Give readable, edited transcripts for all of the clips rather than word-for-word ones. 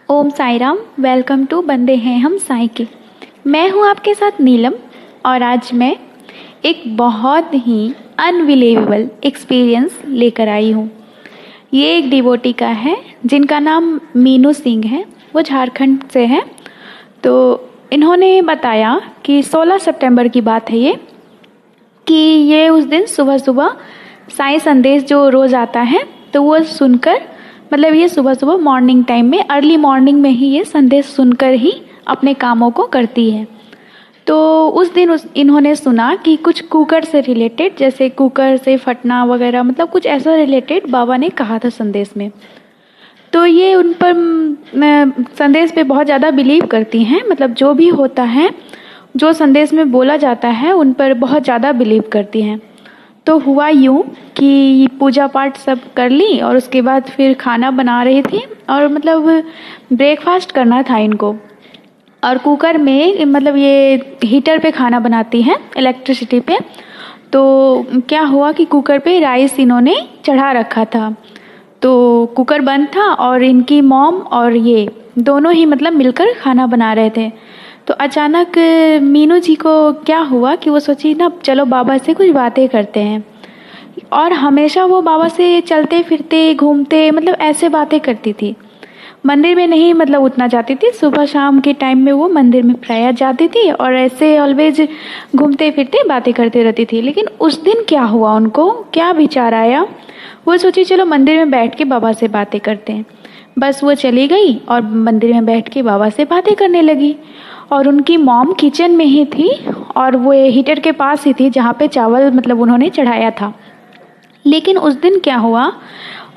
Om Sai Ram. Welcome to बंदे हैं हम साई के। मैं हूं आपके साथ नीलम और आज मैं एक बहुत ही अनबिलीवेबल एक्सपीरियंस लेकर आई हूं। ये एक डिवोटी का है जिनका नाम मीनू सिंह है। वो झारखंड से है। तो इन्होंने बताया कि 16 सितंबर की बात है ये, कि ये उस दिन सुबह सुबह साई संदेश जो रोज़ आता है तो वो सुनकर, मतलब ये सुबह सुबह मॉर्निंग टाइम में, अर्ली मॉर्निंग में ही ये संदेश सुनकर ही अपने कामों को करती है। तो उस दिन इन्होंने सुना कि कुछ कुकर से रिलेटेड, जैसे कुकर से फटना वगैरह, मतलब कुछ ऐसा रिलेटेड बाबा ने कहा था संदेश में। तो ये उन पर संदेश पे बहुत ज़्यादा बिलीव करती हैं। मतलब जो भी होता है, जो संदेश में बोला जाता है, उन पर बहुत ज़्यादा बिलीव करती हैं। तो हुआ यूँ कि पूजा पाठ सब कर ली और उसके बाद फिर खाना बना रही थी और मतलब ब्रेकफास्ट करना था इनको। और कुकर में, मतलब ये हीटर पे खाना बनाती हैं, इलेक्ट्रिसिटी पे। तो क्या हुआ कि कुकर पे राइस इन्होंने चढ़ा रखा था। तो कुकर बंद था और इनकी मॉम और ये दोनों ही मतलब मिलकर खाना बना रहे थे। तो अचानक मीनू जी को क्या हुआ कि वो सोची ना, चलो बाबा से कुछ बातें करते हैं। और हमेशा वो बाबा से चलते फिरते घूमते, मतलब ऐसे बातें करती थी। मंदिर में नहीं मतलब उतना जाती थी, सुबह शाम के टाइम में वो मंदिर में प्रायः जाती थी और ऐसे ऑलवेज घूमते फिरते बातें करते रहती थी। लेकिन उस दिन क्या हुआ, उनको क्या विचार आया, वो सोची चलो मंदिर में बैठ के बाबा से बातें करते हैं। बस वो चली गई और मंदिर में बैठ के बाबा से बातें करने लगी। और उनकी मॉम किचन में ही थी और वो हीटर के पास ही थी जहाँ पे चावल मतलब उन्होंने चढ़ाया था। लेकिन उस दिन क्या हुआ,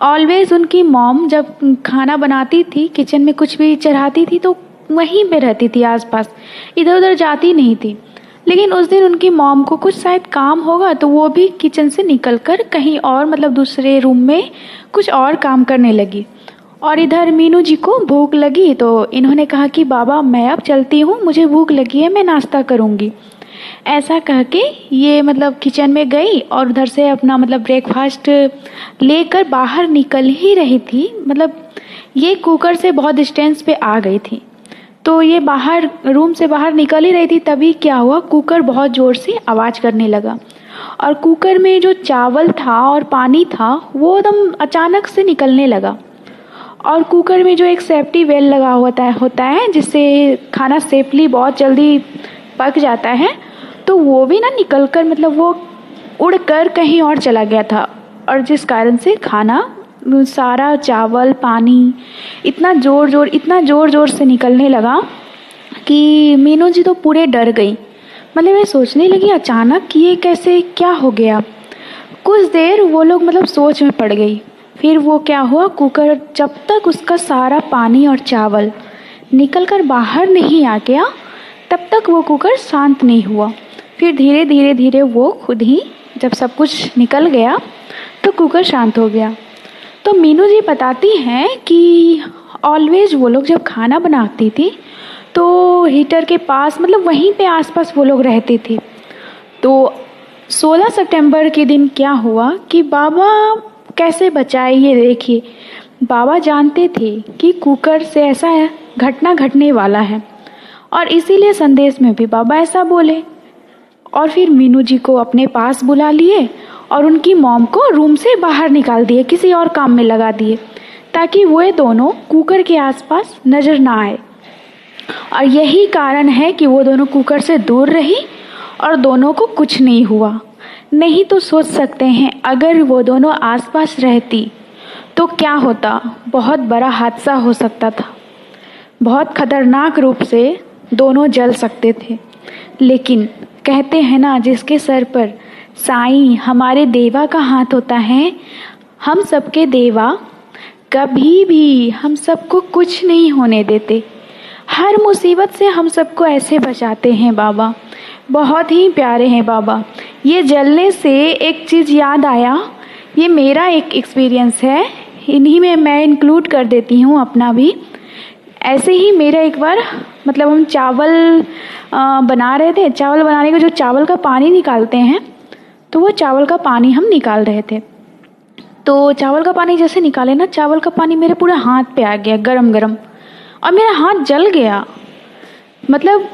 ऑलवेज उनकी मॉम जब खाना बनाती थी, किचन में कुछ भी चढ़ाती थी तो वहीं पे रहती थी आसपास, इधर उधर जाती नहीं थी। लेकिन उस दिन उनकी मॉम को कुछ शायद काम होगा तो वो भी किचन से निकलकर कहीं और, मतलब दूसरे रूम में कुछ और काम करने लगी। और इधर मीनू जी को भूख लगी तो इन्होंने कहा कि बाबा मैं अब चलती हूँ, मुझे भूख लगी है, मैं नाश्ता करूँगी। ऐसा कह के ये मतलब किचन में गई और उधर से अपना मतलब ब्रेकफास्ट लेकर बाहर निकल ही रही थी। मतलब ये कुकर से बहुत डिस्टेंस पे आ गई थी। तो ये बाहर रूम से बाहर निकल ही रही थी, तभी क्या हुआ, कुकर बहुत ज़ोर से आवाज़ करने लगा। और कुकर में जो चावल था और पानी था वो एकदम अचानक से निकलने लगा। और कुकर में जो एक सेफ्टी वेल लगा होता है जिससे खाना सेफली बहुत जल्दी पक जाता है, तो वो भी ना निकलकर, मतलब वो उड़कर कहीं और चला गया था। और जिस कारण से खाना, सारा चावल पानी इतना ज़ोर ज़ोर से निकलने लगा कि मीनू जी तो पूरे डर गई। मतलब ये सोचने लगी अचानक कि ये कैसे, क्या हो गया। कुछ देर वो लोग मतलब सोच में पड़ गई। फिर वो क्या हुआ, कुकर जब तक उसका सारा पानी और चावल निकल कर बाहर नहीं आ गया तब तक वो कुकर शांत नहीं हुआ। फिर धीरे धीरे वो खुद ही, जब सब कुछ निकल गया तो कुकर शांत हो गया। तो मीनू जी बताती हैं कि ऑलवेज वो लोग जब खाना बनाती थी तो हीटर के पास, मतलब वहीं पे आसपास वो लोग रहते थे। तो 16 सितंबर के दिन क्या हुआ कि बाबा कैसे बचाए, ये देखिए। बाबा जानते थे कि कुकर से ऐसा घटना घटने वाला है और इसीलिए संदेश में भी बाबा ऐसा बोले। और फिर मीनू जी को अपने पास बुला लिए और उनकी मॉम को रूम से बाहर निकाल दिए, किसी और काम में लगा दिए, ताकि वो दोनों कुकर के आसपास नज़र ना आए। और यही कारण है कि वो दोनों कुकर से दूर रही और दोनों को कुछ नहीं हुआ। नहीं तो सोच सकते हैं अगर वो दोनों आसपास रहती तो क्या होता, बहुत बड़ा हादसा हो सकता था। बहुत खतरनाक रूप से दोनों जल सकते थे। लेकिन कहते हैं ना, जिसके सर पर साईं हमारे देवा का हाथ होता है, हम सबके देवा कभी भी हम सबको कुछ नहीं होने देते। हर मुसीबत से हम सबको ऐसे बचाते हैं बाबा। बहुत ही प्यारे हैं बाबा। ये जलने से एक चीज़ याद आया, ये मेरा एक एक्सपीरियंस है, इन्हीं में मैं इंक्लूड कर देती हूँ अपना भी। ऐसे ही मेरा एक बार, मतलब हम चावल बना रहे थे, चावल बनाने का जो चावल का पानी निकालते हैं, तो वो चावल का पानी हम निकाल रहे थे। तो चावल का पानी जैसे निकाले ना, चावल का पानी मेरे पूरे हाथ पे आ गया, गरम गरम। और मेरा हाथ जल गया। मतलब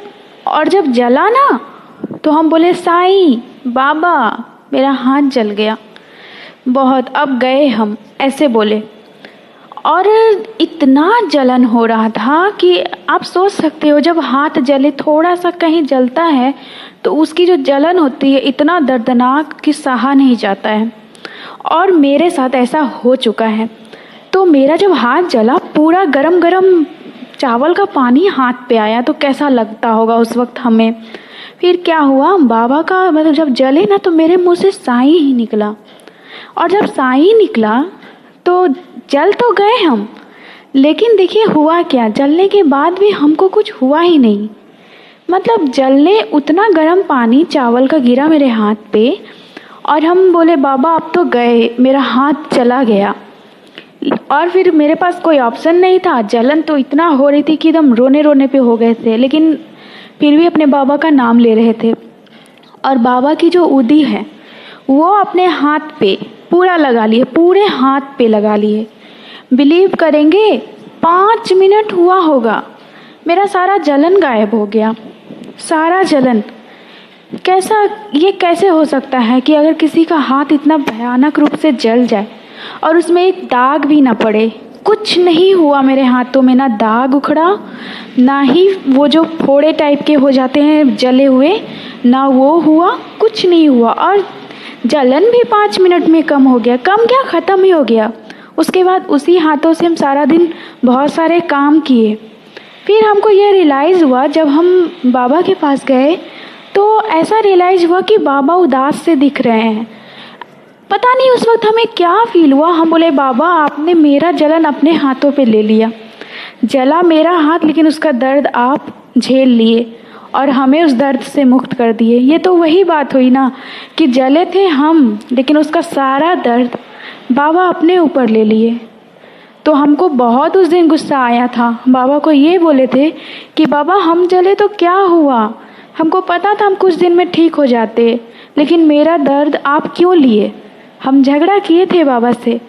और जब जला ना तो हम बोले साईं बाबा मेरा हाथ जल गया बहुत, अब गए हम, ऐसे बोले। और इतना जलन हो रहा था कि आप सोच सकते हो जब हाथ जले, थोड़ा सा कहीं जलता है तो उसकी जो जलन होती है इतना दर्दनाक कि सहा नहीं जाता है। और मेरे साथ ऐसा हो चुका है। तो मेरा जब हाथ जला, पूरा गरम गरम चावल का पानी हाथ पे आया, तो कैसा लगता होगा उस वक्त हमें। फिर क्या हुआ, बाबा का मतलब जब जले ना तो मेरे मुंह से साईं ही निकला। और जब साईं निकला तो जल तो गए हम, लेकिन देखिए हुआ क्या, जलने के बाद भी हमको कुछ हुआ ही नहीं। मतलब जलने उतना गर्म पानी चावल का गिरा मेरे हाथ पे और हम बोले बाबा अब तो गए, मेरा हाथ चला गया। और फिर मेरे पास कोई ऑप्शन नहीं था, जलन तो इतना हो रही थी कि एकदम रोने रोने पे हो गए थे, लेकिन फिर भी अपने बाबा का नाम ले रहे थे। और बाबा की जो उदी है वो अपने हाथ पे पूरा लगा लिए, पूरे हाथ पे लगा लिए। बिलीव करेंगे 5 मिनट हुआ होगा, मेरा सारा जलन गायब हो गया, सारा जलन। कैसा, ये कैसे हो सकता है कि अगर किसी का हाथ इतना भयानक रूप से जल जाए और उसमें एक दाग भी ना पड़े। कुछ नहीं हुआ मेरे हाथों में, ना दाग उखड़ा, ना ही वो जो फोड़े टाइप के हो जाते हैं जले हुए, ना वो हुआ, कुछ नहीं हुआ। और जलन भी 5 मिनट में कम हो गया, कम क्या ख़त्म ही हो गया। उसके बाद उसी हाथों से हम सारा दिन बहुत सारे काम किए। फिर हमको ये रियलाइज़ हुआ जब हम बाबा के पास गए तो ऐसा रियलाइज़ हुआ कि बाबा उदास से दिख रहे हैं। पता नहीं उस वक्त हमें क्या फील हुआ। हम बोले बाबा आपने मेरा जलन अपने हाथों पे ले लिया, जला मेरा हाथ, लेकिन उसका दर्द आप झेल लिए और हमें उस दर्द से मुक्त कर दिए। ये तो वही बात हुई ना कि जले थे हम, लेकिन उसका सारा दर्द बाबा अपने ऊपर ले लिए। तो हमको बहुत उस दिन गुस्सा आया था। बाबा को ये बोले थे कि बाबा हम जले तो क्या हुआ, हमको पता था हम कुछ दिन में ठीक हो जाते, लेकिन मेरा दर्द आप क्यों लिए। हम झगड़ा किए थे बाबा से,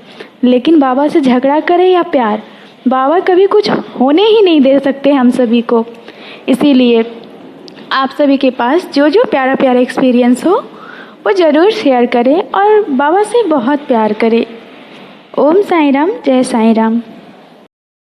लेकिन बाबा से झगड़ा करें या प्यार, बाबा कभी कुछ होने ही नहीं दे सकते हम सभी को। इसीलिए आप सभी के पास जो जो प्यारा प्यारा एक्सपीरियंस हो वो ज़रूर शेयर करें और बाबा से बहुत प्यार करें। ओम साईं राम, जय साईं राम।